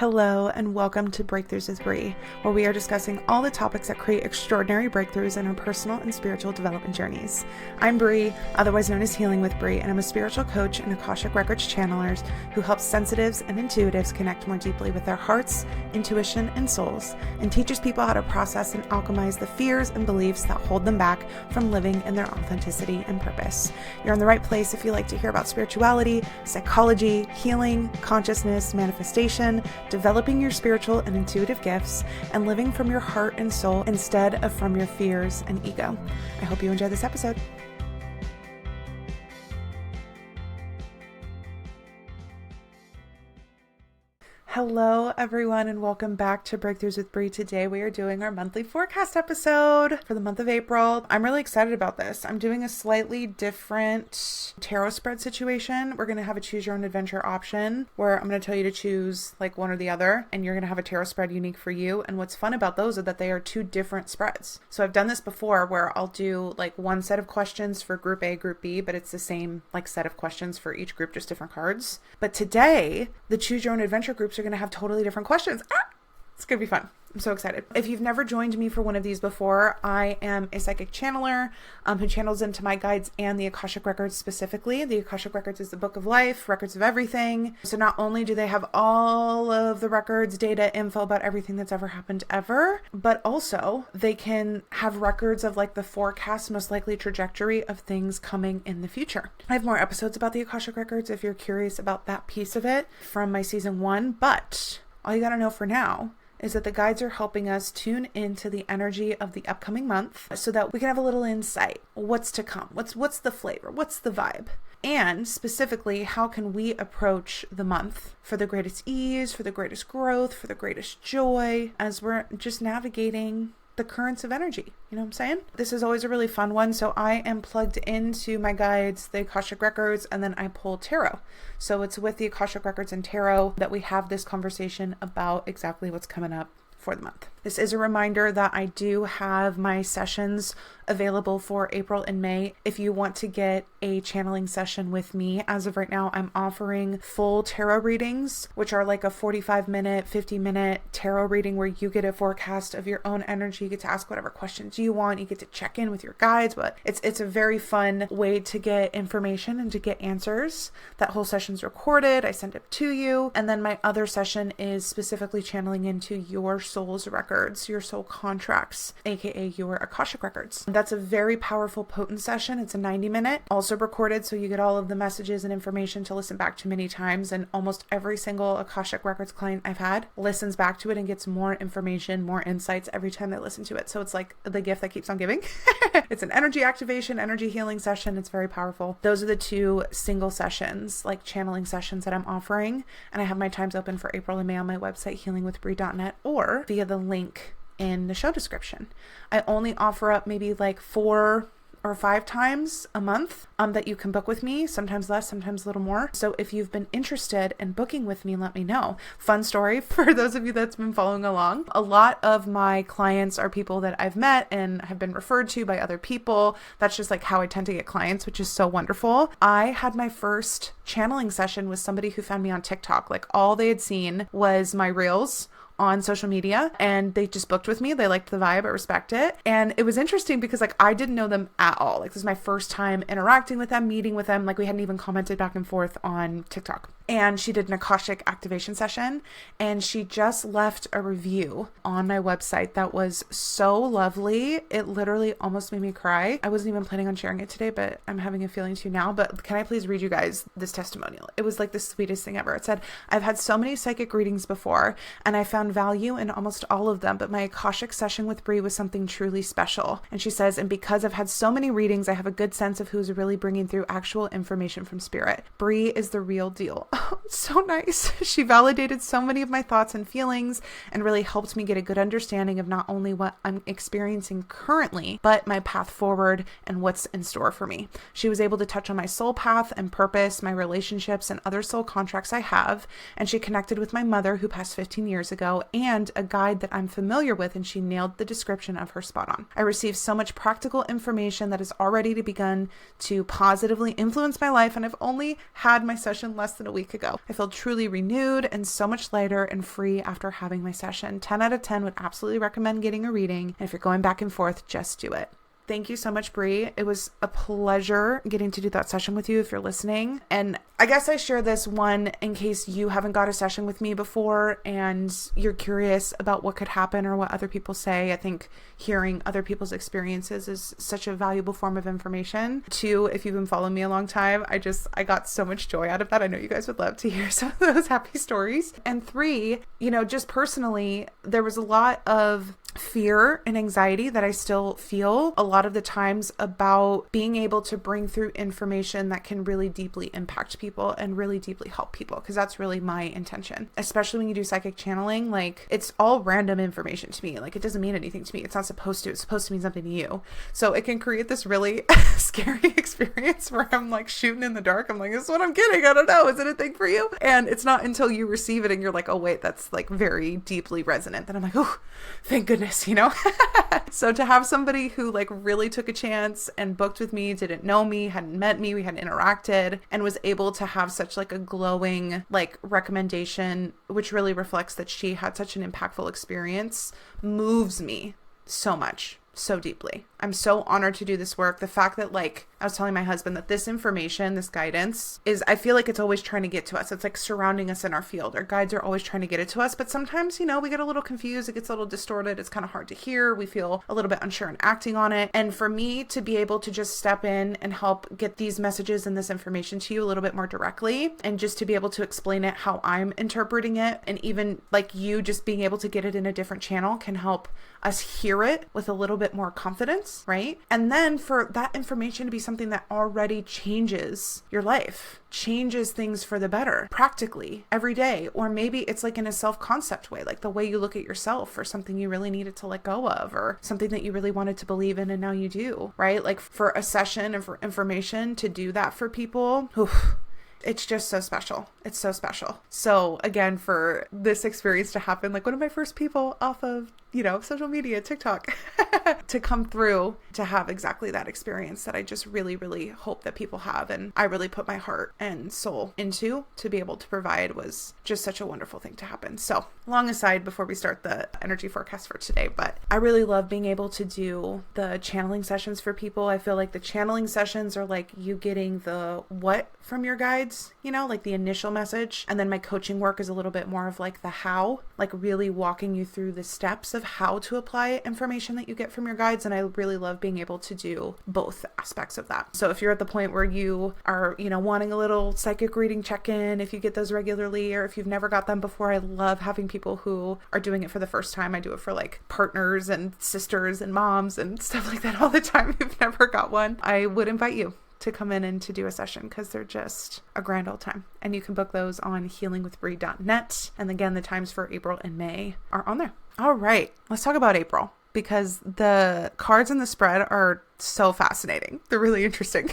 Hello and welcome to Breakthroughs with Bree, where we are discussing all the topics that create extraordinary breakthroughs in our personal and spiritual development journeys. I'm Bree, otherwise known as Healing with Bree, and I'm a spiritual coach and Akashic Records channelers who helps sensitives and intuitives connect more deeply with their hearts, intuition, and souls, and teaches people how to process and alchemize the fears and beliefs that hold them back from living in their authenticity and purpose. You're in the right place if you like to hear about spirituality, psychology, healing, consciousness, manifestation, developing your spiritual and intuitive gifts, and living from your heart and soul instead of from your fears and ego. I hope you enjoy this episode. Hello, everyone, and welcome back to Breakthroughs with Bree. Today, we are doing our monthly forecast episode for the month of April. I'm really excited about this. I'm doing a slightly different tarot spread situation. We're going to have a choose your own adventure option where I'm going to tell you to choose like one or the other, and you're going to have a tarot spread unique for you. And what's fun about those are that they are two different spreads. So I've done this before where I'll do like one set of questions for group A, group B, but it's the same like set of questions for each group, just different cards. But today, the choose your own adventure groups are going to have totally different questions. It's going to be fun. I'm so excited. If you've never joined me for one of these before, I am a psychic channeler who channels into my guides and the Akashic Records specifically. The Akashic Records is the book of life, records of everything. So not only do they have all of the records, data, info about everything that's ever happened ever, but also they can have records of like the forecast, most likely trajectory of things coming in the future. I have more episodes about the Akashic Records if you're curious about that piece of it from my season 1, but all you got to know for now is that the guides are helping us tune into the energy of the upcoming month so that we can have a little insight. What's to come? What's the flavor? What's the vibe? And specifically, how can we approach the month for the greatest ease, for the greatest growth, for the greatest joy as we're just navigating the currents of energy. You know what I'm saying? This is always a really fun one. So I am plugged into my guides, the Akashic Records, and then I pull tarot. So it's with the Akashic Records and tarot that we have this conversation about exactly what's coming up for the month. This is a reminder that I do have my sessions available for April and May. If you want to get a channeling session with me, as of right now, I'm offering full tarot readings, which are like a 45-minute, 50-minute tarot reading where you get a forecast of your own energy. You get to ask whatever questions you want. You get to check in with your guides, but it's a very fun way to get information and to get answers. That whole session's recorded. I send it to you. And then my other session is specifically channeling into your soul's records, your soul contracts, aka your Akashic Records. That's a very powerful, potent session. It's a 90-minute, also recorded, so you get all of the messages and information to listen back to many times. And almost every single Akashic Records client I've had listens back to it and gets more information, more insights every time they listen to it. So it's like the gift that keeps on giving. It's an energy activation, energy healing session. It's very powerful. Those are the two single sessions, like channeling sessions that I'm offering. And I have my times open for April and May on my website, healingwithbree.net, or via the link in the show description. I only offer up maybe like 4 or 5 times a month that you can book with me, sometimes less, sometimes a little more. So if you've been interested in booking with me, let me know. Fun story for those of you that's been following along. A lot of my clients are people that I've met and have been referred to by other people. That's just like how I tend to get clients, which is so wonderful. I had my first channeling session with somebody who found me on TikTok. Like all they had seen was my reels on social media and they just booked with me. They liked the vibe. I respect it. And it was interesting because like I didn't know them at all. Like this is my first time interacting with them, meeting with them. Like we hadn't even commented back and forth on TikTok. And she did an Akashic activation session and she just left a review on my website that was so lovely. It literally almost made me cry. I wasn't even planning on sharing it today, but I'm having a feeling to now. But can I please read you guys this testimonial? It was like the sweetest thing ever. It said, "I've had so many psychic readings before and I found value in almost all of them, but my Akashic session with Bree was something truly special." And she says, "And because I've had so many readings, I have a good sense of who's really bringing through actual information from spirit. Bree is the real deal." So nice. She validated so many of my thoughts and feelings and really helped me get a good understanding of not only what I'm experiencing currently, but my path forward and what's in store for me. She was able to touch on my soul path and purpose, my relationships, and other soul contracts I have. And she connected with my mother who passed 15 years ago and a guide that I'm familiar with, and she nailed the description of her spot on. I received so much practical information that has already begun to positively influence my life, and I've only had my session less than a week. week ago. I feel truly renewed and so much lighter and free after having my session. 10 out of 10 would absolutely recommend getting a reading. And if you're going back and forth, just do it. Thank you so much, Bree. It was a pleasure getting to do that session with you if you're listening. And I guess I share this one in case you haven't got a session with me before and you're curious about what could happen or what other people say. I think hearing other people's experiences is such a valuable form of information. Two, if you've been following me a long time, I got so much joy out of that. I know you guys would love to hear some of those happy stories. And three, just personally, there was a lot of fear and anxiety that I still feel a lot of the times about being able to bring through information that can really deeply impact people and really deeply help people, because that's really my intention. Especially when you do psychic channeling, like it's all random information to me. Like it doesn't mean anything to me. It's not supposed to. It's supposed to mean something to you. So it can create this really scary experience where I'm like shooting in the dark. I'm like, this is what I'm getting. I don't know. Is it a thing for you? And it's not until you receive it and you're like, oh wait, that's like very deeply resonant. Then I'm like, oh, thank goodness. So to have somebody who like really took a chance and booked with me, didn't know me, hadn't met me, we hadn't interacted, and was able to have such like a glowing like recommendation, which really reflects that she had such an impactful experience, moves me so much, so deeply. I'm so honored to do this work. The fact that like I was telling my husband that this information, this guidance is, I feel like it's always trying to get to us. It's like surrounding us in our field. Our guides are always trying to get it to us, but sometimes, we get a little confused. It gets a little distorted. It's kind of hard to hear. We feel a little bit unsure in acting on it. And for me to be able to just step in and help get these messages and this information to you a little bit more directly, and just to be able to explain it how I'm interpreting it, and even like you just being able to get it in a different channel can help us hear it with a little bit more confidence, right? And then for that information to be something that already changes your life, changes things for the better, practically every day. Or maybe it's like in a self-concept way, like the way you look at yourself, or something you really needed to let go of, or something that you really wanted to believe in and now you do, right? Like for a session and for information to do that for people, it's just so special. It's so special. So again, for this experience to happen, like one of my first people off of, social media, TikTok, to come through, to have exactly that experience that I just really, really hope that people have. And I really put my heart and soul into to be able to provide, was just such a wonderful thing to happen. So long aside before we start the energy forecast for today, but I really love being able to do the channeling sessions for people. I feel like the channeling sessions are like you getting the what from your guides, like the initial message. And then my coaching work is a little bit more of like the how, like really walking you through the steps of how to apply information that you get from your guides. And I really love being able to do both aspects of that. So if you're at the point where you are, wanting a little psychic reading check-in, if you get those regularly, or if you've never got them before, I love having people who are doing it for the first time. I do it for like partners and sisters and moms and stuff like that all the time. If you've never got one, I would invite you to come in and to do a session, because they're just a grand old time. And you can book those on healingwithbree.net. And again, the times for April and May are on there. All right, let's talk about April, because the cards in the spread are so fascinating. They're really interesting.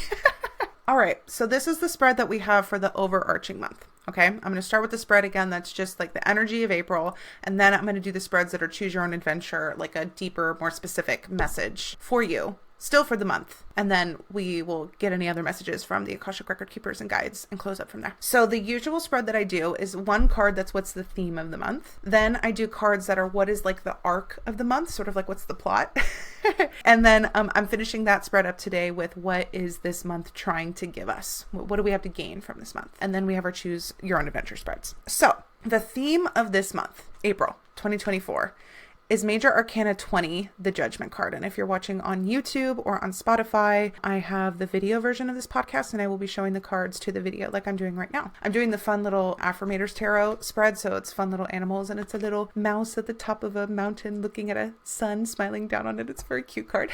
All right, so this is the spread that we have for the overarching month. Okay, I'm going to start with the spread again. That's just like the energy of April. And then I'm going to do the spreads that are choose your own adventure, like a deeper, more specific message for you, still for the month. And then we will get any other messages from the Akashic Record Keepers and Guides and close up from there. So the usual spread that I do is one card that's what's the theme of the month. Then I do cards that are what is like the arc of the month, sort of like what's the plot. And then I'm finishing that spread up today with what is this month trying to give us? What do we have to gain from this month? And then we have our choose your own adventure spreads. So the theme of this month, April 2024, is Major Arcana 20, the Judgment card. And if you're watching on YouTube or on Spotify, I have the video version of this podcast, and I will be showing the cards to the video like I'm doing right now. I'm doing the fun little Affirmators Tarot spread, so it's fun little animals, and it's a little mouse at the top of a mountain looking at a sun smiling down on it. It's a very cute card.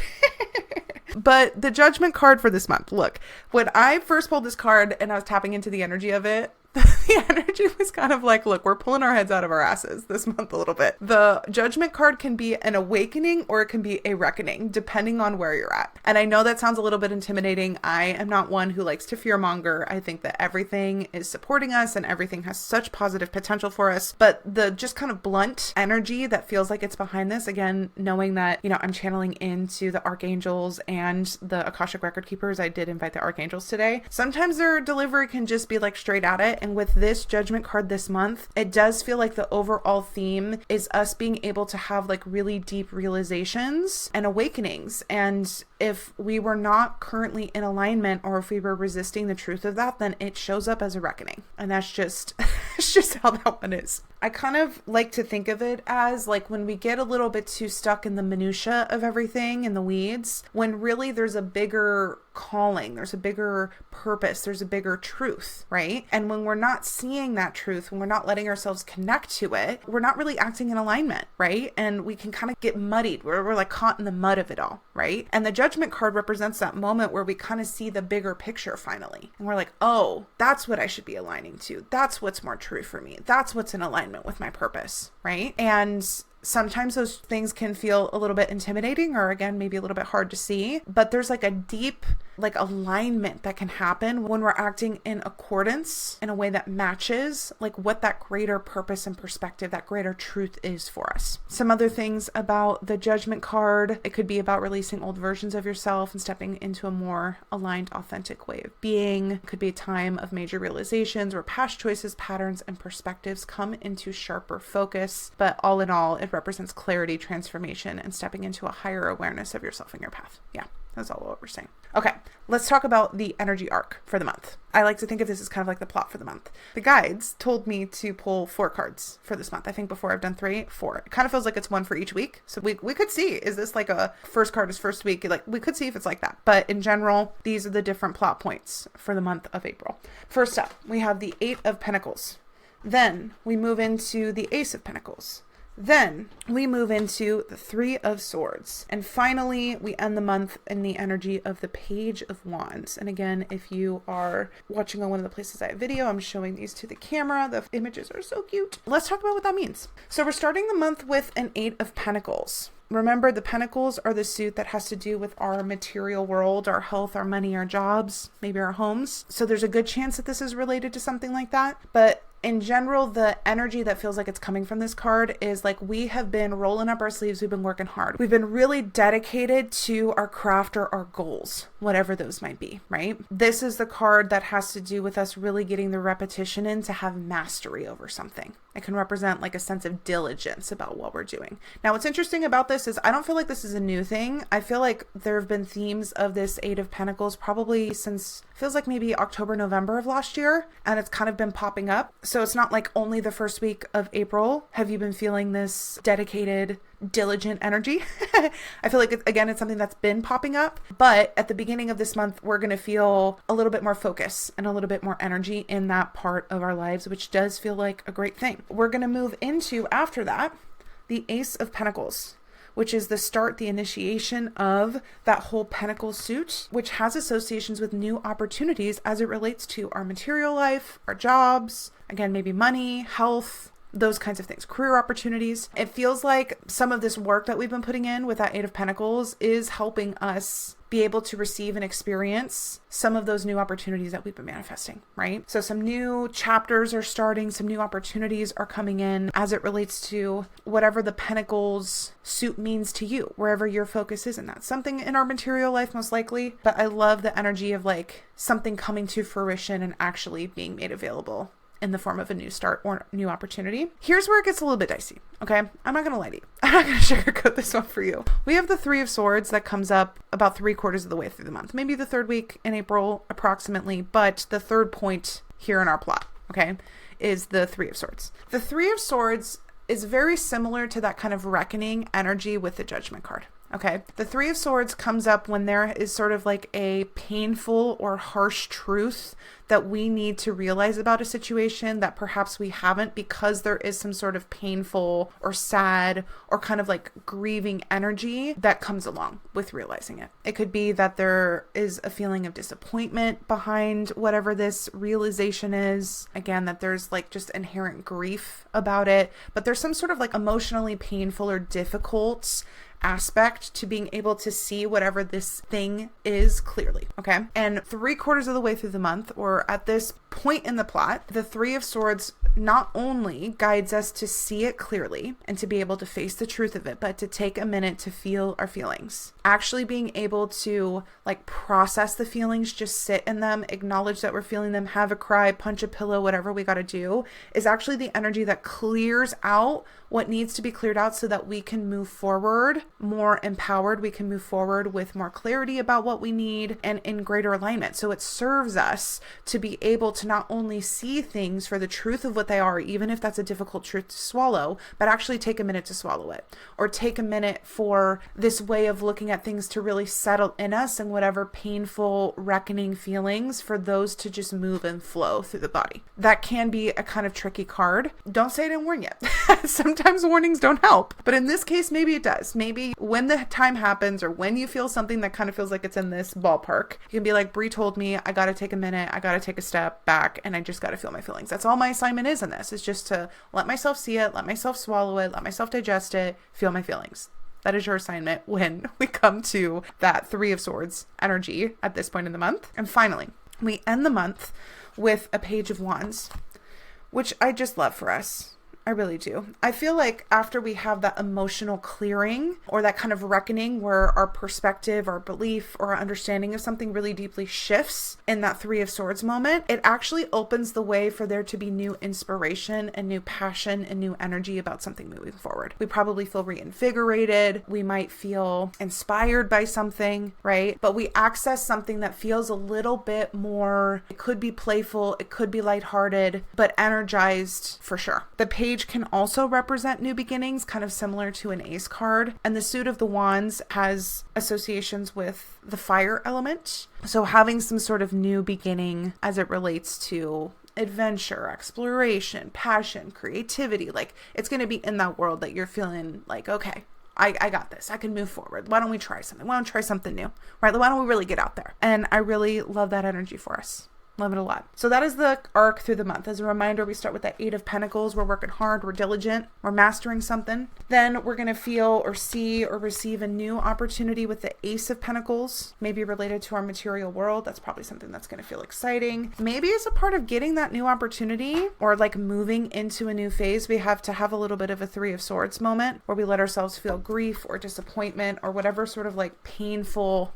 But the Judgment card for this month, look, when I first pulled this card and I was tapping into the energy of it, the energy was kind of like, look, we're pulling our heads out of our asses this month a little bit. The Judgment card can be an awakening or it can be a reckoning, depending on where you're at. And I know that sounds a little bit intimidating. I am not one who likes to fearmonger. I think that everything is supporting us and everything has such positive potential for us. But the just kind of blunt energy that feels like it's behind this, again, knowing that, I'm channeling into the archangels and the Akashic Record Keepers. I did invite the archangels today. Sometimes their delivery can just be like straight at it. And with this Judgment card this month, it does feel like the overall theme is us being able to have like really deep realizations and awakenings. And if we were not currently in alignment, or if we were resisting the truth of that, then it shows up as a reckoning. And that's just, it's just how that one is. I kind of like to think of it as like when we get a little bit too stuck in the minutia of everything, in the weeds, when really there's a bigger calling, there's a bigger purpose, there's a bigger truth, right? And when we're not seeing that truth, when we're not letting ourselves connect to it, we're not really acting in alignment, right? And we can kind of get muddied, where we're like caught in the mud of it all, right? And the Judgment card represents that moment where we kind of see the bigger picture finally. And we're like, oh, that's what I should be aligning to. That's what's more true for me. That's what's in alignment with my purpose, right? And sometimes those things can feel a little bit intimidating, or again, maybe a little bit hard to see, but there's like a deep like alignment that can happen when we're acting in accordance in a way that matches like what that greater purpose and perspective, that greater truth is for us. Some other things about the Judgment card: it could be about releasing old versions of yourself and stepping into a more aligned, authentic way of being. It could be a time of major realizations where past choices, patterns, and perspectives come into sharper focus. But all in all, it represents clarity, transformation, and stepping into a higher awareness of yourself and your path. Yeah. That's all what we're saying. Okay, let's talk about the energy arc for the month. I like to think of this as kind of like the plot for the month. The guides told me to pull 4 cards for this month. I think before I've done 4. It kind of feels like it's one for each week. So we could see, is this like a first card is first week? Like we could see if it's like that. But in general, these are the different plot points for the month of April. First up, we have the 8 of Pentacles. Then we move into the Ace of Pentacles. Then we move into the 3 of Swords. And finally, we end the month in the energy of the Page of Wands. And again, if you are watching on one of the places I have video, I'm showing these to the camera. The images are so cute. Let's talk about what that means. So we're starting the month with an 8 of Pentacles. Remember, the pentacles are the suit that has to do with our material world, our health, our money, our jobs, maybe our homes. So there's a good chance that this is related to something like that. But in general, the energy that feels like it's coming from this card is like we have been rolling up our sleeves. We've been working hard. We've been really dedicated to our craft or our goals, whatever those might be, right? This is the card that has to do with us really getting the repetition in to have mastery over something. It can represent like a sense of diligence about what we're doing. Now, what's interesting about this is I don't feel like this is a new thing. I feel like there have been themes of this 8 of Pentacles probably since, feels like maybe October, November of last year, and it's kind of been popping up. So it's not like only the first week of April have you been feeling this dedicated, diligent energy. I feel like, it's something that's been popping up. But at the beginning of this month, we're going to feel a little bit more focus and a little bit more energy in that part of our lives, which does feel like a great thing. We're going to move into, after that, the Ace of Pentacles, which is the start, the initiation of that whole pentacle suit, which has associations with new opportunities as it relates to our material life, our jobs, again, maybe money, health, those kinds of things, career opportunities. It feels like some of this work that we've been putting in with that 8 of Pentacles is helping us be able to receive and experience some of those new opportunities that we've been manifesting, right? So some new chapters are starting, some new opportunities are coming in as it relates to whatever the Pentacles suit means to you, wherever your focus is in that. Something in our material life, most likely, but I love the energy of like something coming to fruition and actually being made available in the form of a new start or new opportunity. Here's where it gets a little bit dicey, okay? I'm not gonna lie to you. I'm not gonna sugarcoat this one for you. We have the 3 of Swords that comes up about 3/4 of the way through the month, maybe the 3rd week in April approximately, but the 3rd point here in our plot, okay, is the 3 of Swords. The 3 of Swords is very similar to that kind of reckoning energy with the Judgment card. Okay, the 3 of Swords comes up when there is sort of like a painful or harsh truth that we need to realize about a situation that perhaps we haven't, because there is some sort of painful or sad or kind of like grieving energy that comes along with realizing it. It could be that there is a feeling of disappointment behind whatever this realization is. Again, that there's like just inherent grief about it, but there's some sort of like emotionally painful or difficult aspect to being able to see whatever this thing is clearly, okay? And 3/4 of the way through the month, or at this point in the plot, the Three of Swords not only guides us to see it clearly and to be able to face the truth of it, but to take a minute to feel our feelings. Actually being able to like process the feelings, just sit in them, acknowledge that we're feeling them, have a cry, punch a pillow, whatever we got to do, is actually the energy that clears out what needs to be cleared out so that we can move forward more empowered. We can move forward with more clarity about what we need and in greater alignment. So it serves us to be able to not only see things for the truth of what they are, even if that's a difficult truth to swallow, but actually take a minute to swallow it, or take a minute for this way of looking at things to really settle in us, and whatever painful reckoning feelings, for those to just move and flow through the body. That can be a kind of tricky card. Don't say I didn't warn you. Sometimes warnings don't help, but in this case, maybe it does. Maybe when the time happens, or when you feel something that kind of feels like it's in this ballpark, you can be like, Bree told me I got to take a minute, I got to take a step back, and I just got to feel my feelings. That's all my assignment is in this, is just to let myself see it, let myself swallow it, let myself digest it, feel my feelings. That is your assignment when we come to that Three of Swords energy at this point in the month. And finally, we end the month with a Page of Wands, which I just love for us. I really do. I feel like after we have that emotional clearing, or that kind of reckoning where our perspective, our belief, or our understanding of something really deeply shifts in that Three of Swords moment, it actually opens the way for there to be new inspiration and new passion and new energy about something moving forward. We probably feel reinvigorated. We might feel inspired by something, right? But we access something that feels a little bit more, it could be playful, it could be lighthearted, but energized for sure. The Page can also represent new beginnings, kind of similar to an Ace card. And the Suit of the Wands has associations with the fire element. So having some sort of new beginning as it relates to adventure, exploration, passion, creativity, like it's going to be in that world that you're feeling like, okay, I got this. I can move forward. Why don't we try something? Why don't we try something new? Right? Why don't we really get out there? And I really love that energy for us. Love it a lot. So that is the arc through the month. As a reminder, we start with that Eight of Pentacles. We're working hard. We're diligent. We're mastering something. Then we're going to feel or see or receive a new opportunity with the Ace of Pentacles, maybe related to our material world. That's probably something that's going to feel exciting. Maybe as a part of getting that new opportunity, or like moving into a new phase, we have to have a little bit of a Three of Swords moment where we let ourselves feel grief or disappointment or whatever sort of like painful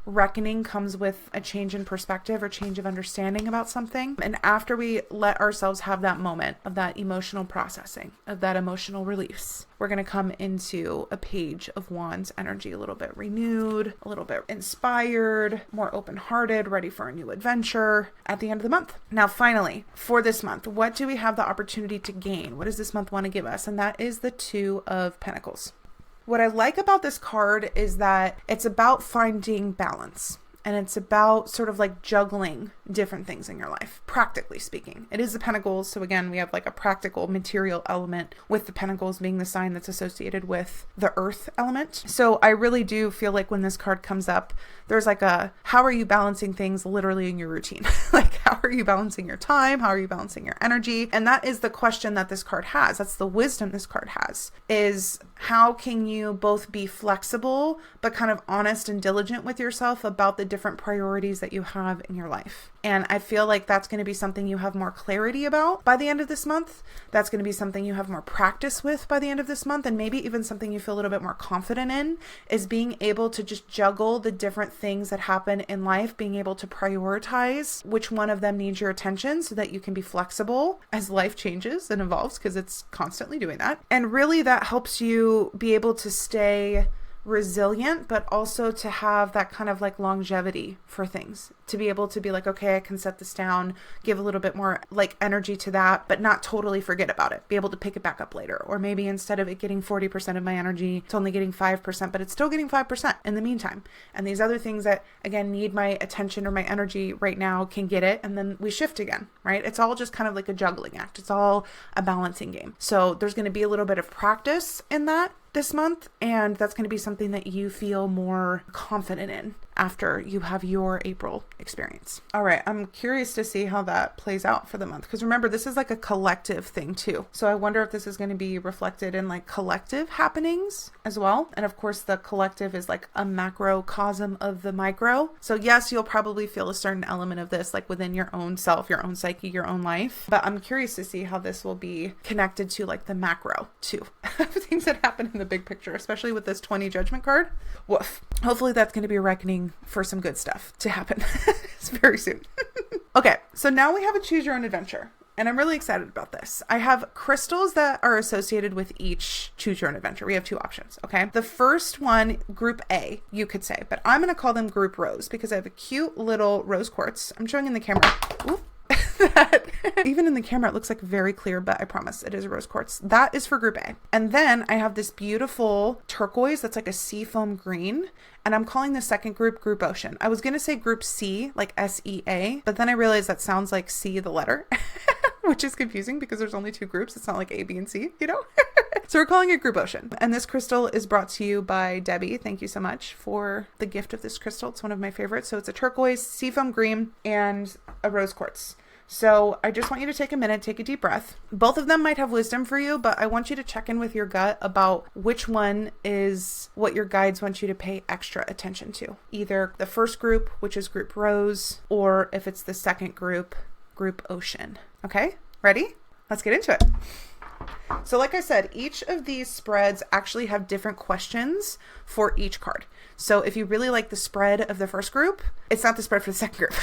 reckoning comes with a change in perspective or change of understanding about something. And after we let ourselves have that moment of that emotional processing, of that emotional release, we're going to come into a Page of Wands energy, a little bit renewed, a little bit inspired, more open-hearted, ready for a new adventure at the end of the month. Now, finally, for this month, what do we have the opportunity to gain? What does this month want to give us? And that is the Two of Pentacles. What I like about this card is that it's about finding balance, and it's about sort of like juggling different things in your life, practically speaking. It is the Pentacles. So again, we have like a practical material element, with the Pentacles being the sign that's associated with the earth element. So I really do feel like when this card comes up, there's like a, how are you balancing things literally in your routine? Like, how are you balancing your time? How are you balancing your energy? And that is the question that this card has. That's the wisdom this card has, is how can you both be flexible, but kind of honest and diligent with yourself about the different priorities that you have in your life. And I feel like that's going to be something you have more clarity about by the end of this month. That's going to be something you have more practice with by the end of this month. And maybe even something you feel a little bit more confident in, is being able to just juggle the different things that happen in life, being able to prioritize which one of them needs your attention so that you can be flexible as life changes and evolves, because it's constantly doing that. And really that helps you be able to stay resilient, but also to have that kind of like longevity for things, to be able to be like, okay, I can set this down, give a little bit more like energy to that, but not totally forget about it, be able to pick it back up later. Or maybe instead of it getting 40% of my energy, it's only getting 5%, but it's still getting 5% in the meantime. And these other things that again need my attention or my energy right now can get it, and then we shift again, right? It's all just kind of like a juggling act. It's all a balancing game. So there's going to be a little bit of practice in that this month, and that's going to be something that you feel more confident in after you have your April experience. All right, I'm curious to see how that plays out for the month, because remember, this is like a collective thing too. So I wonder if this is going to be reflected in like collective happenings as well. And of course, the collective is like a macrocosm of the micro. So yes, you'll probably feel a certain element of this like within your own self, your own psyche, your own life. But I'm curious to see how this will be connected to like the macro too. Things that happen in the big picture, especially with this 20 judgment card. Woof. Hopefully that's going to be a reckoning for some good stuff to happen very soon. Okay, so now we have a choose your own adventure. And I'm really excited about this. I have crystals that are associated with each choose your own adventure. We have two options, okay? The first one, group A, you could say, but I'm going to call them group rose because I have a cute little rose quartz. I'm showing in the camera. Ooh. That even in the camera it looks like very clear, but I promise it is a rose quartz. That is for group A. And then I have this beautiful turquoise that's like a seafoam green, and I'm calling the second group group ocean. I was gonna say group C, like SEA, but then I realized that sounds like C the letter which is confusing because there's only two groups. It's not like A, B, and C, you know? So we're calling it group ocean. And this crystal is brought to you by Debbie. Thank you so much for the gift of this crystal. It's one of my favorites. So it's a turquoise, seafoam green, and a rose quartz. So I just want you to take a minute, take a deep breath. Both of them might have wisdom for you, but I want you to check in with your gut about which one is what your guides want you to pay extra attention to. Either the first group, which is group rose, or if it's the second group, group ocean. Okay, ready? Let's get into it. So like I said, each of these spreads actually have different questions for each card. So if you really like the spread of the first group, it's not the spread for the second group.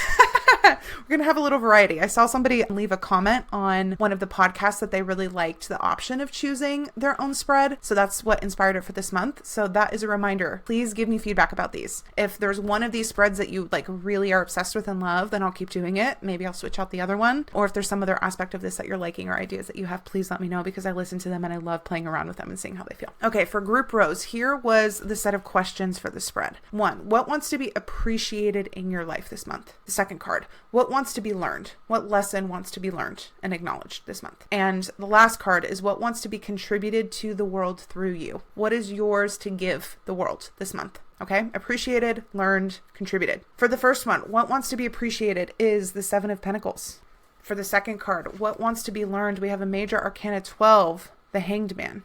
We're going to have a little variety. I saw somebody leave a comment on one of the podcasts that they really liked the option of choosing their own spread. So that's what inspired it for this month. So that is a reminder. Please give me feedback about these. If there's one of these spreads that you like really are obsessed with and love, then I'll keep doing it. Maybe I'll switch out the other one. Or if there's some other aspect of this that you're liking or ideas that you have, please let me know because I listen to them and I love playing around with them and seeing how they feel. Okay, for group rose, here was the set of questions for the spread. 1, what wants to be appreciated in your life this month? The second card, what wants to be learned? What lesson wants to be learned and acknowledged this month? And the last card is what wants to be contributed to the world through you? What is yours to give the world this month? Okay, appreciated, learned, contributed. For the first one, what wants to be appreciated is the 7 of Pentacles. For the second card, what wants to be learned? We have a major arcana 12, the Hanged Man.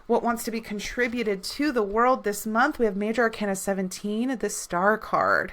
What wants to be contributed to the world this month? We have major arcana 17, the Star card.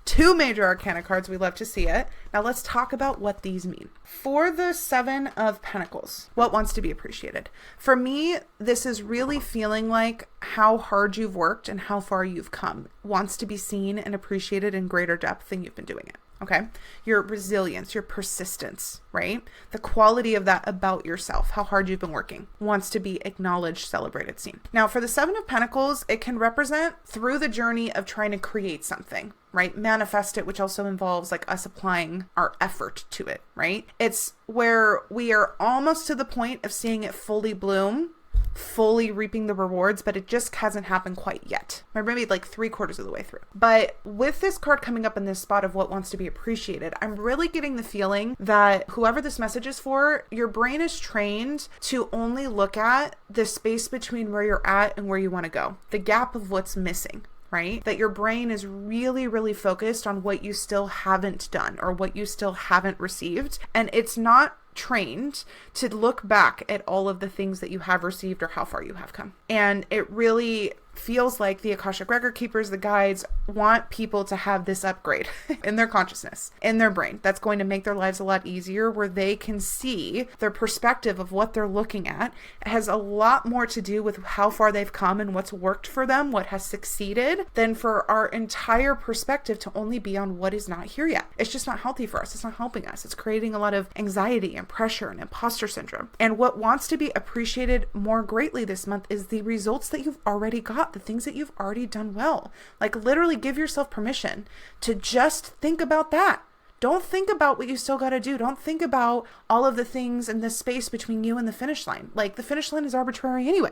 2 major arcana cards. We love to see it. Now let's talk about what these mean. For the 7 of Pentacles, what wants to be appreciated? For me, this is really feeling like how hard you've worked and how far you've come wants to be seen and appreciated in greater depth than you've been doing it. Okay. Your resilience, your persistence, right? The quality of that about yourself, how hard you've been working wants to be acknowledged, celebrated, seen. Now for the 7 of Pentacles, it can represent through the journey of trying to create something, right? Manifest it, which also involves like us applying our effort to it, right? It's where we are almost to the point of seeing it fully bloom, fully reaping the rewards, but it just hasn't happened quite yet. Or maybe like 3/4 of the way through. But with this card coming up in this spot of what wants to be appreciated, I'm really getting the feeling that whoever this message is for, your brain is trained to only look at the space between where you're at and where you want to go. The gap of what's missing. Right? That your brain is really, really focused on what you still haven't done or what you still haven't received. And it's not trained to look back at all of the things that you have received or how far you have come. And it really feels like the Akashic Record keepers, the guides, want people to have this upgrade in their consciousness, in their brain. That's going to make their lives a lot easier, where they can see their perspective of what they're looking at. It has a lot more to do with how far they've come and what's worked for them, what has succeeded, than for our entire perspective to only be on what is not here yet. It's just not healthy for us. It's not helping us. It's creating a lot of anxiety and pressure and imposter syndrome. And what wants to be appreciated more greatly this month is the results that you've already got, the things that you've already done well. Like literally give yourself permission to just think about that. Don't think about what you still got to do. Don't think about all of the things in the space between you and the finish line. Like the finish line is arbitrary anyway.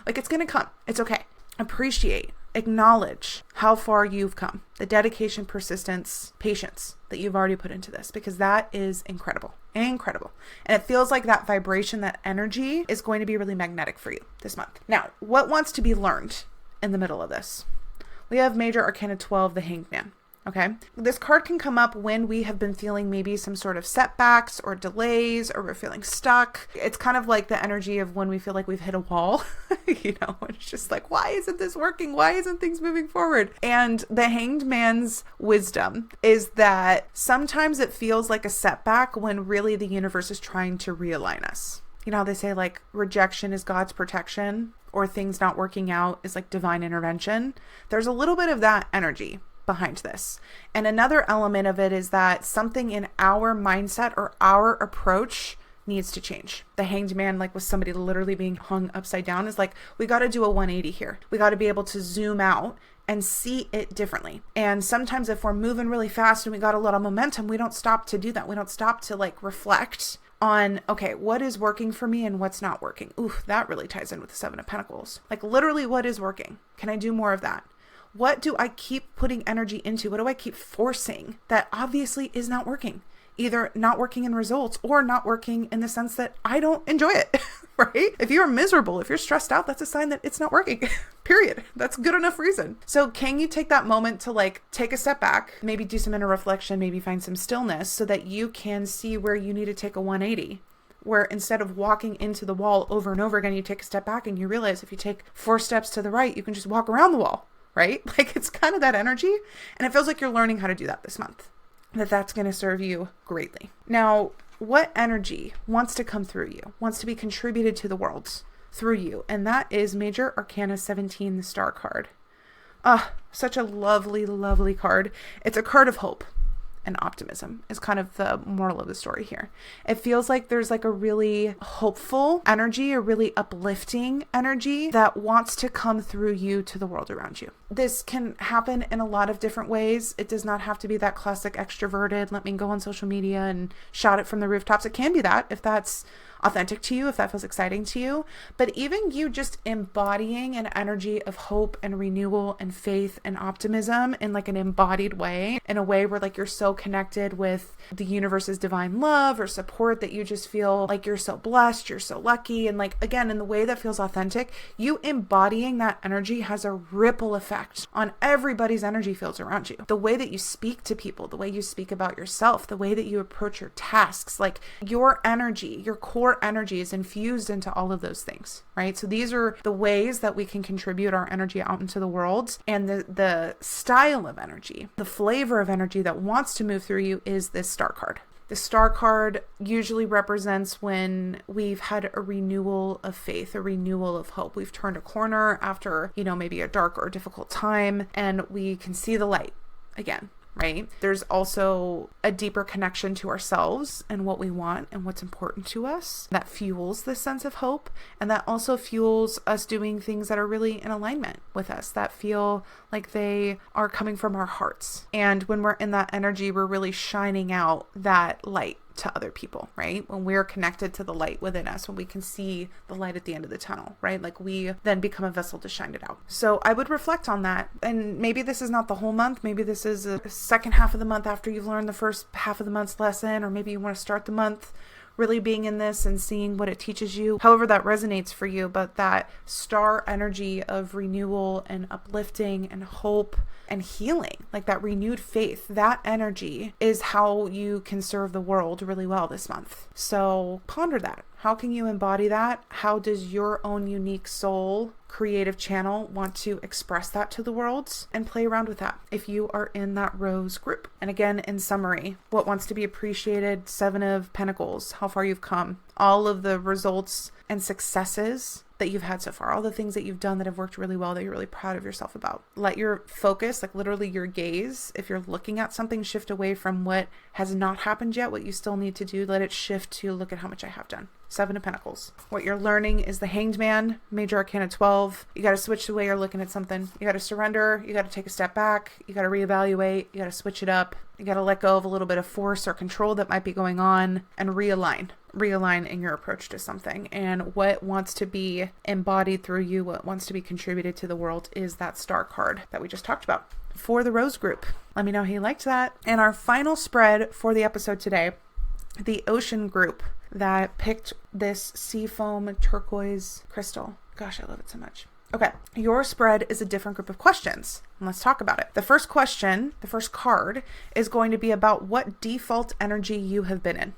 Like it's going to come. It's okay. Appreciate, acknowledge how far you've come, the dedication, persistence, patience that you've already put into this, because that is incredible. Incredible. And it feels like that vibration, that energy is going to be really magnetic for you this month. Now, what wants to be learned in the middle of this? we have Major Arcana 12, the Hanged Man. Okay. This card can come up when we have been feeling maybe some sort of setbacks or delays, or we're feeling stuck. It's kind of like the energy of when we feel like we've hit a wall, it's just like, why isn't this working? Why isn't things moving forward? And the Hanged Man's wisdom is that sometimes it feels like a setback when really the universe is trying to realign us. You know how they say like rejection is God's protection, or things not working out is like divine intervention? There's a little bit of that energy behind this. And another element of it is that something in our mindset or our approach needs to change. The Hanged Man, like with somebody literally being hung upside down, is like, we got to do a 180 here. We got to be able to zoom out and see it differently. And sometimes if we're moving really fast and we got a lot of momentum, we don't stop to do that. We don't stop to like reflect on, okay, what is working for me and what's not working? Ooh, that really ties in with the Seven of Pentacles. Like literally, what is working? Can I do more of that? What do I keep putting energy into? What do I keep forcing that obviously is not working? Either not working in results or not working in the sense that I don't enjoy it, right? If you're miserable, if you're stressed out, that's a sign that it's not working, period. That's good enough reason. So can you take that moment to like take a step back, maybe do some inner reflection, maybe find some stillness so that you can see where you need to take a 180? Where instead of walking into the wall over and over again, you take a step back and you realize if you take 4 steps to the right, you can just walk around the wall. Right? Like it's kind of that energy. And it feels like you're learning how to do that this month. That's going to serve you greatly. Now, what energy wants to come through you, wants to be contributed to the world through you? And that is Major Arcana 17, the Star card. Such a lovely, lovely card. It's a card of hope and optimism is kind of the moral of the story here. It feels like there's like a really hopeful energy, a really uplifting energy that wants to come through you to the world around you. This can happen in a lot of different ways. It does not have to be that classic extroverted, let me go on social media and shout it from the rooftops. It can be that if that's authentic to you, if that feels exciting to you. But even you just embodying an energy of hope and renewal and faith and optimism in like an embodied way, in a way where like you're so connected with the universe's divine love or support that you just feel like you're so blessed, you're so lucky. And like, again, in the way that feels authentic, you embodying that energy has a ripple effect on everybody's energy fields around you. The way that you speak to people, the way you speak about yourself, the way that you approach your tasks, like your energy, your core energy is infused into all of those things, right? So these are the ways that we can contribute our energy out into the world. And the style of energy, the flavor of energy that wants to move through you is this Star card. The Star card usually represents when we've had a renewal of faith, a renewal of hope. We've turned a corner after, maybe a dark or difficult time, and we can see the light again. Right? There's also a deeper connection to ourselves and what we want and what's important to us that fuels this sense of hope. And that also fuels us doing things that are really in alignment with us, that feel like they are coming from our hearts. And when we're in that energy, we're really shining out that light to other people, right? When we're connected to the light within us, when we can see the light at the end of the tunnel, right? Like we then become a vessel to shine it out. So I would reflect on that. And maybe this is not the whole month. Maybe this is a second half of the month after you've learned the first half of the month's lesson, or maybe you want to start the month really being in this and seeing what it teaches you, however that resonates for you. But that star energy of renewal and uplifting and hope and healing, like that renewed faith, that energy is how you can serve the world really well this month. So ponder that. How can you embody that? How does your own unique soul creative channel want to express that to the world? And play around with that if you are in that Rose group. And again, in summary, what wants to be appreciated? 7 of Pentacles, how far you've come, all of the results and successes that you've had so far, all the things that you've done that have worked really well that you're really proud of yourself about. Let your focus, like literally your gaze, if you're looking at something, shift away from what has not happened yet, what you still need to do. Let it shift to look at how much I have done. 7 of Pentacles. What you're learning is the Hanged Man, Major Arcana 12. You got to switch the way you're looking at something. You got to surrender. You got to take a step back. You got to reevaluate. You got to switch it up. You got to let go of a little bit of force or control that might be going on and realign in your approach to something. And what wants to be embodied through you, what wants to be contributed to the world is that Star card that we just talked about for the Rose group. Let me know how you liked that. And our final spread for the episode today, the Ocean group that picked this seafoam turquoise crystal. Gosh, I love it so much. Okay, your spread is a different group of questions. And let's talk about it. The first question, the first card, is going to be about what default energy you have been in.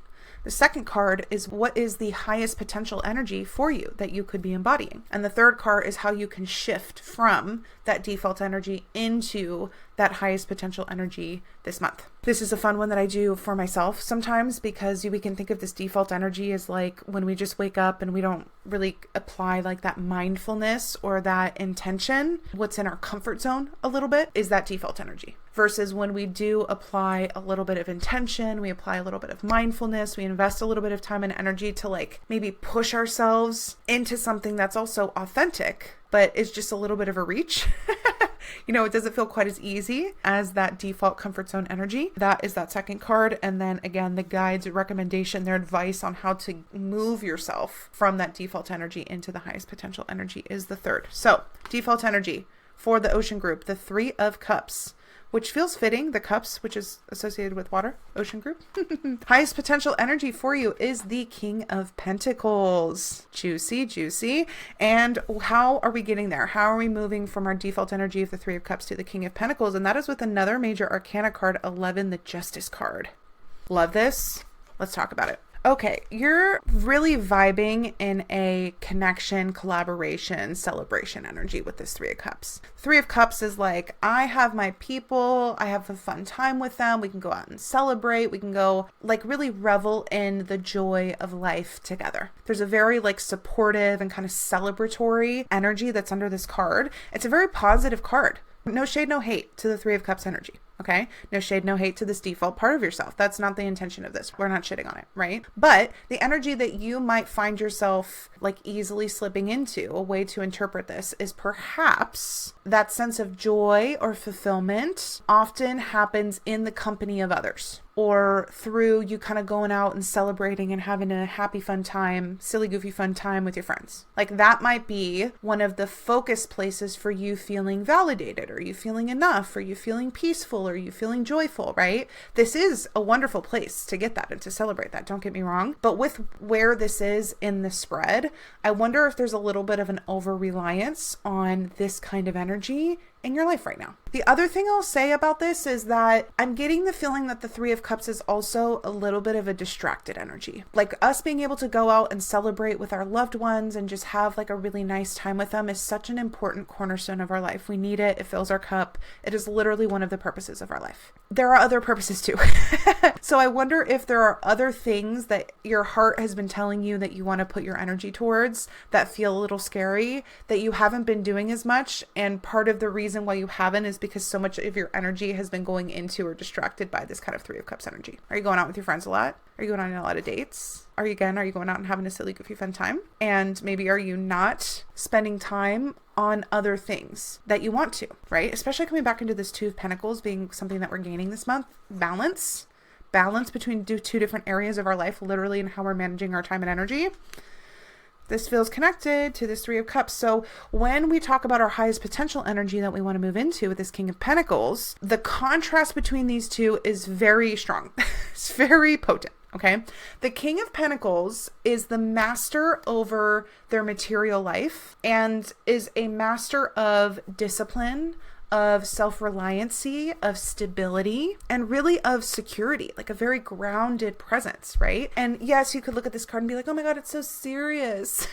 The second card is what is the highest potential energy for you that you could be embodying. And the third card is how you can shift from that default energy into that highest potential energy this month. This is a fun one that I do for myself sometimes because we can think of this default energy as like when we just wake up and we don't really apply like that mindfulness or that intention. What's in our comfort zone a little bit is that default energy. Versus when we do apply a little bit of intention, we apply a little bit of mindfulness, we invest a little bit of time and energy to like maybe push ourselves into something that's also authentic, but is just a little bit of a reach. It doesn't feel quite as easy as that default comfort zone energy. That is that second card. And then again, the guide's recommendation, their advice on how to move yourself from that default energy into the highest potential energy is the third. So default energy for the ocean group, the Three of Cups, which feels fitting, the cups, which is associated with water, ocean group. Highest potential energy for you is the King of Pentacles. Juicy, juicy. And how are we getting there? How are we moving from our default energy of the Three of Cups to the King of Pentacles? And that is with another major arcana card, 11, the Justice card. Love this. Let's talk about it. Okay, you're really vibing in a connection, collaboration, celebration energy with this Three of Cups. Three of Cups is like, I have my people, I have a fun time with them, we can go out and celebrate, we can go like really revel in the joy of life together. There's a very like supportive and kind of celebratory energy that's under this card. It's a very positive card. No shade, no hate to the Three of Cups energy. Okay. No shade, no hate to this default part of yourself. That's not the intention of this. We're not shitting on it, right? But the energy that you might find yourself like easily slipping into, a way to interpret this is perhaps that sense of joy or fulfillment often happens in the company of others, or through you kind of going out and celebrating and having a happy, fun time, silly, goofy, fun time with your friends. Like that might be one of the focus places for you feeling validated, or you feeling enough, or you feeling peaceful, or you feeling joyful, right? This is a wonderful place to get that and to celebrate that. Don't get me wrong. But with where this is in the spread, I wonder if there's a little bit of an over-reliance on this kind of energy in your life right now. The other thing I'll say about this is that I'm getting the feeling that the Three of Cups is also a little bit of a distracted energy. Like us being able to go out and celebrate with our loved ones and just have like a really nice time with them is such an important cornerstone of our life. We need it. It fills our cup. It is literally one of the purposes of our life. There are other purposes too. So I wonder if there are other things that your heart has been telling you that you want to put your energy towards that feel a little scary, that you haven't been doing as much. And part of the reason why you haven't is because so much of your energy has been going into or distracted by this kind of Three of Cups energy. Are you going out with your friends a lot? Are you going on a lot of dates? Are you going out and having a silly, goofy, fun time? And maybe are you not spending time on other things that you want to, right? Especially coming back into this Two of Pentacles being something that we're gaining this month. Balance between two different areas of our life, literally, and how we're managing our time and energy. This feels connected to this Three of Cups. So when we talk about our highest potential energy that we want to move into with this King of Pentacles, the contrast between these two is very strong. It's very potent. Okay. The King of Pentacles is the master over their material life and is a master of discipline, of self-reliancy, of stability, and really of security, like a very grounded presence, right? And yes, you could look at this card and be like, oh my God, it's so serious.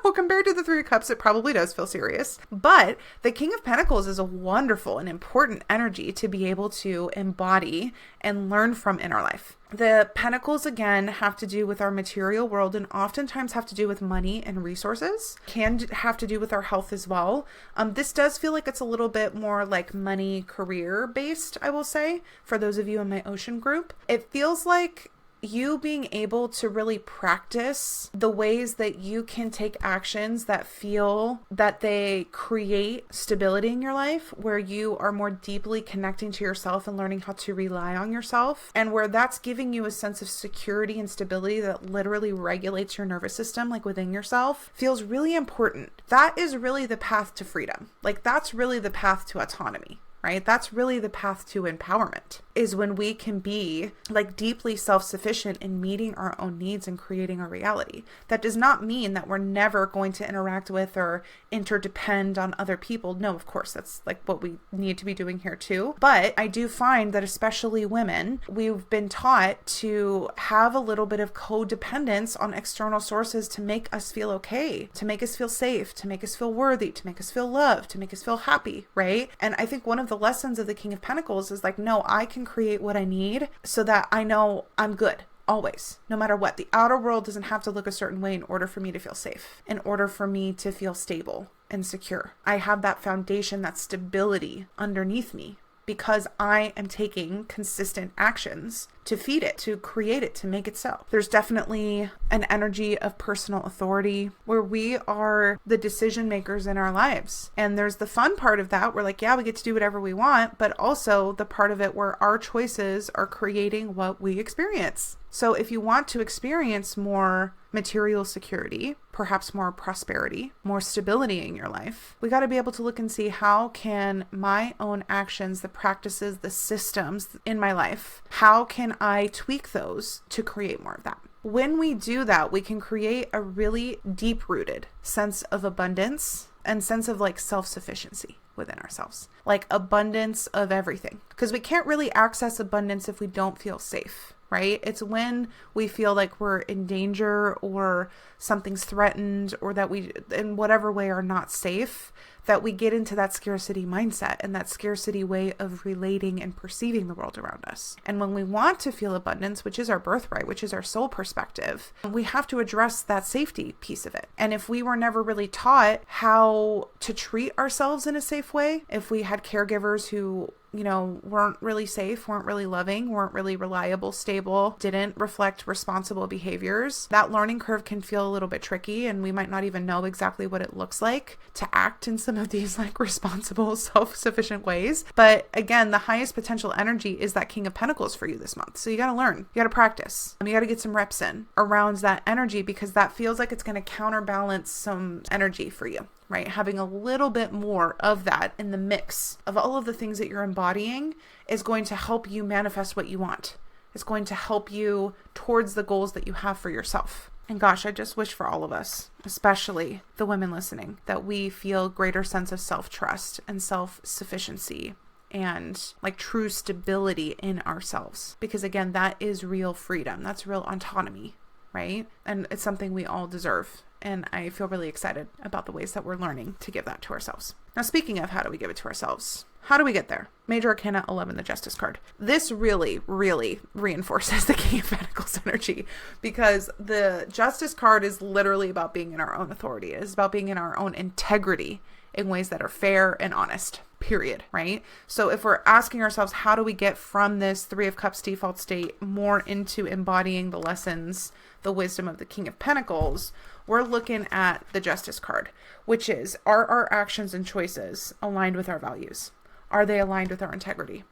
Well, compared to the Three of Cups, it probably does feel serious. But the King of Pentacles is a wonderful and important energy to be able to embody and learn from in our life. The pentacles, again, have to do with our material world and oftentimes have to do with money and resources, can have to do with our health as well. This does feel like it's a little bit more like money career based, I will say, for those of you in my ocean group. It feels like you being able to really practice the ways that you can take actions that feel that they create stability in your life, where you are more deeply connecting to yourself and learning how to rely on yourself, and where that's giving you a sense of security and stability that literally regulates your nervous system, like within yourself, feels really important. That is really the path to freedom. Like that's really the path to autonomy. right? That's really the path to empowerment, is when we can be like deeply self-sufficient in meeting our own needs and creating our reality. That does not mean that we're never going to interact with or interdepend on other people. No, of course, that's like what we need to be doing here too. But I do find that especially women, we've been taught to have a little bit of codependence on external sources to make us feel okay, to make us feel safe, to make us feel worthy, to make us feel loved, to make us feel happy, right? And I think one of the lessons of the King of Pentacles is like, no, I can create what I need so that I know I'm good always, no matter what. The outer world doesn't have to look a certain way in order for me to feel safe, in order for me to feel stable and secure. I have that foundation, that stability underneath me, because I am taking consistent actions to feed it, to create it, to make it so. There's definitely an energy of personal authority where we are the decision makers in our lives. And there's the fun part of that. We're like, yeah, we get to do whatever we want, but also the part of it where our choices are creating what we experience. So if you want to experience more material security, perhaps more prosperity, more stability in your life, we got to be able to look and see, how can my own actions, the practices, the systems in my life, how can I tweak those to create more of that? When we do that, we can create a really deep-rooted sense of abundance and sense of like self-sufficiency within ourselves, like abundance of everything. Because we can't really access abundance if we don't feel safe, right? It's when we feel like we're in danger or something's threatened or that we, in whatever way, are not safe, that we get into that scarcity mindset and that scarcity way of relating and perceiving the world around us. And when we want to feel abundance, which is our birthright, which is our soul perspective, we have to address that safety piece of it. And if we were never really taught how to treat ourselves in a safe way, if we had caregivers who weren't really safe, weren't really loving, weren't really reliable, stable, didn't reflect responsible behaviors, that learning curve can feel a little bit tricky, and we might not even know exactly what it looks like to act in some of these like responsible, self-sufficient ways. But again, the highest potential energy is that King of Pentacles for you this month. So you got to learn, you got to practice, you got to get some reps in around that energy, because that feels like it's going to counterbalance some energy for you. Right? Having a little bit more of that in the mix of all of the things that you're embodying is going to help you manifest what you want. It's going to help you towards the goals that you have for yourself. And gosh, I just wish for all of us, especially the women listening, that we feel greater sense of self-trust and self-sufficiency and like true stability in ourselves. Because again, that is real freedom. That's real autonomy, right? And it's something we all deserve. And I feel really excited about the ways that we're learning to give that to ourselves. Now, speaking of how do we give it to ourselves, how do we get there? Major Arcana 11, the Justice card. This really, really reinforces the King of Pentacles energy, because the Justice card is literally about being in our own authority. It is about being in our own integrity in ways that are fair and honest, period, right? So if we're asking ourselves, how do we get from this Three of Cups default state more into embodying the lessons, the wisdom of the King of Pentacles, we're looking at the Justice card, which is, are our actions and choices aligned with our values? Are they aligned with our integrity?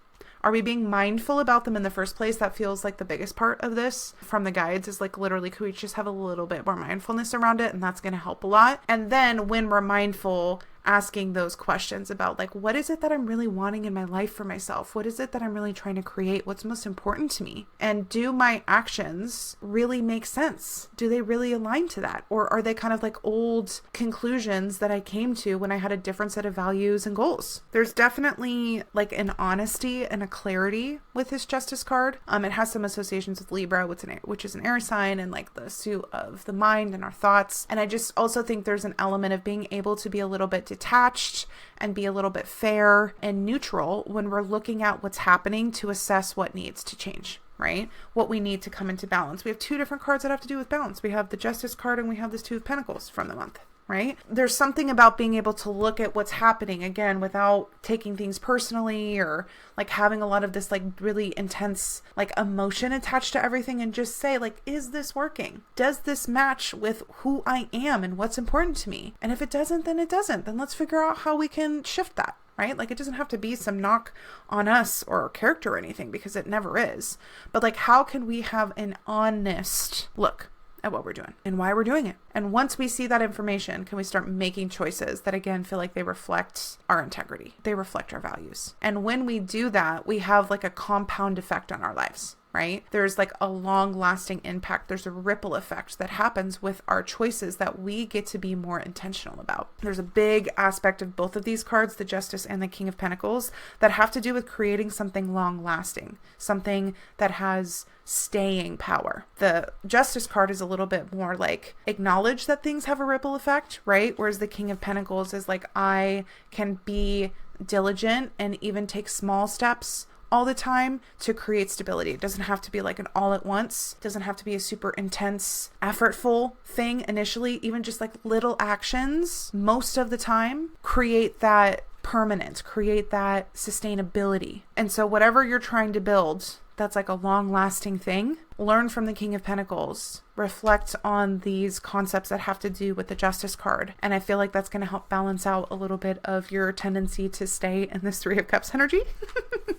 Are we being mindful about them in the first place? That feels like the biggest part of this from the guides, is like literally, could we just have a little bit more mindfulness around it? And that's going to help a lot. And then when we're mindful, asking those questions about like, what is it that I'm really wanting in my life for myself? What is it that I'm really trying to create? What's most important to me? And do my actions really make sense? Do they really align to that? Or are they kind of like old conclusions that I came to when I had a different set of values and goals? There's definitely like an honesty and a clarity with this Justice card. It has some associations with Libra, which is an air sign, and like the suit of the mind and our thoughts. And I just also think there's an element of being able to be a little bit detached and be a little bit fair and neutral when we're looking at what's happening to assess what needs to change, right? What we need to come into balance. We have two different cards that have to do with balance. We have the Justice card and we have this Two of Pentacles from the month, right? There's something about being able to look at what's happening again without taking things personally or like having a lot of this like really intense like emotion attached to everything, and just say like, is this working? Does this match with who I am and what's important to me? And if it doesn't, then it doesn't. Then let's figure out how we can shift that. Right? Like, it doesn't have to be some knock on us or our character or anything, because it never is. But like, how can we have an honest look at what we're doing and why we're doing it And once we see that information, can we start making choices that again feel like they reflect our integrity, they reflect our values. And when we do that, we have like a compound effect on our lives. Right? There's like a long lasting impact. There's a ripple effect that happens with our choices that we get to be more intentional about. There's a big aspect of both of these cards, the Justice and the King of Pentacles, that have to do with creating something long lasting, something that has staying power. The Justice card is a little bit more like acknowledge that things have a ripple effect, right? Whereas the King of Pentacles is like, I can be diligent and even take small steps all the time to create stability. It doesn't have to be like an all at once. It doesn't have to be a super intense, effortful thing initially. Even just like little actions most of the time create that permanence, create that sustainability. And so whatever you're trying to build, that's like a long lasting thing. Learn from the King of Pentacles. Reflect on these concepts that have to do with the Justice card. And I feel like that's going to help balance out a little bit of your tendency to stay in this Three of Cups energy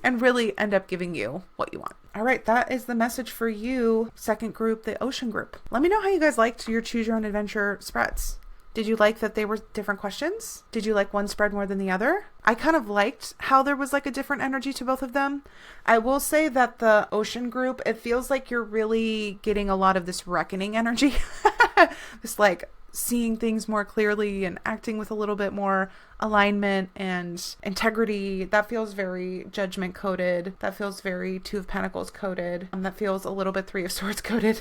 and really end up giving you what you want. All right, that is the message for you. Second group, the Ocean group. Let me know how you guys liked your Choose Your Own Adventure spreads. Did you like that they were different questions? Did you like one spread more than the other? I kind of liked how there was like a different energy to both of them. I will say that the Ocean group, it feels like you're really getting a lot of this reckoning energy. This like seeing things more clearly and acting with a little bit more alignment and integrity. That feels very judgment coded. That feels very Two of Pentacles coded. That feels a little bit Three of Swords coded.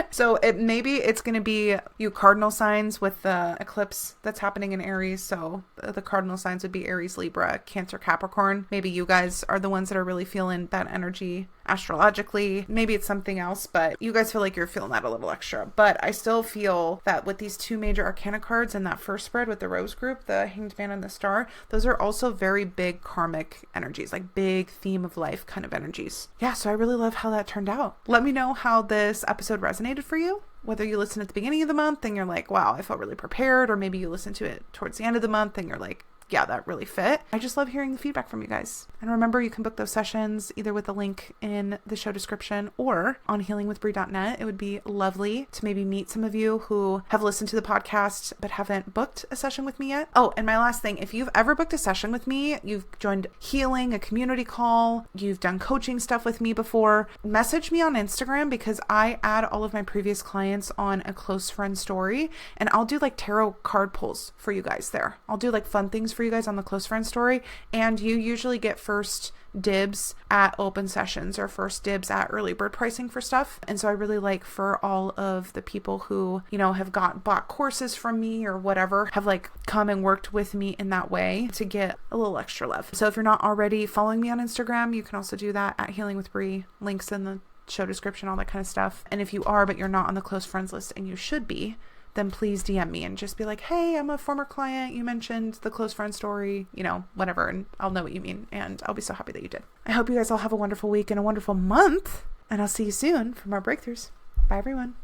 So maybe it's going to be you cardinal signs with the eclipse that's happening in Aries. So the cardinal signs would be Aries, Libra, Cancer, Capricorn. Maybe you guys are the ones that are really feeling that energy astrologically. Maybe it's something else, but you guys feel like you're feeling that a little extra. But I still feel that with these two major arcana cards and that first spread with the Rose group, the Hanged Man and the Star, those are also very big karmic energies, like big theme of life kind of energies. Yeah, so I really love how that turned out. Let me know how this episode resonated for you. Whether you listen at the beginning of the month and you're like, wow, I felt really prepared, or maybe you listen to it towards the end of the month and you're like, yeah, that really fit. I just love hearing the feedback from you guys. And remember, you can book those sessions either with the link in the show description or on healingwithbrie.net. It would be lovely to maybe meet some of you who have listened to the podcast but haven't booked a session with me yet. Oh, and my last thing, if you've ever booked a session with me, you've joined healing, a community call, you've done coaching stuff with me before, message me on Instagram because I add all of my previous clients on a close friend story and I'll do like tarot card pulls for you guys there. I'll do like fun things for you guys on the close friend story, and you usually get first dibs at open sessions or first dibs at early bird pricing for stuff. And so I really like for all of the people who, you know, have bought courses from me or whatever, have like come and worked with me in that way to get a little extra love. So if you're not already following me on Instagram, you can also do that at Healing with Brie, links in the show description, all that kind of stuff. And if you are, but you're not on the close friends list and you should be, then please DM me and just be like, hey, I'm a former client. You mentioned the close friend story, you know, whatever. And I'll know what you mean. And I'll be so happy that you did. I hope you guys all have a wonderful week and a wonderful month. And I'll see you soon for more breakthroughs. Bye, everyone.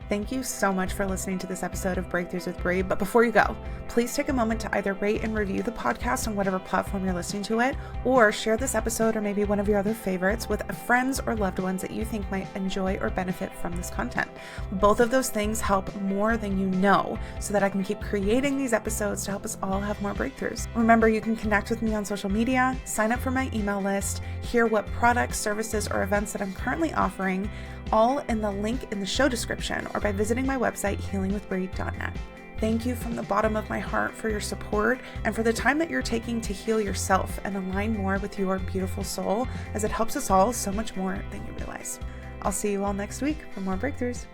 Thank you so much for listening to this episode of Breakthroughs with Brie. But before you go, please take a moment to either rate and review the podcast on whatever platform you're listening to it, or share this episode or maybe one of your other favorites with friends or loved ones that you think might enjoy or benefit from this content. Both of those things help more than you know, so that I can keep creating these episodes to help us all have more breakthroughs. Remember, you can connect with me on social media, sign up for my email list, hear what products, services, or events that I'm currently offering, all in the link in the show description or by visiting my website, healingwithbrie.net. Thank you from the bottom of my heart for your support and for the time that you're taking to heal yourself and align more with your beautiful soul, as it helps us all so much more than you realize. I'll see you all next week for more breakthroughs.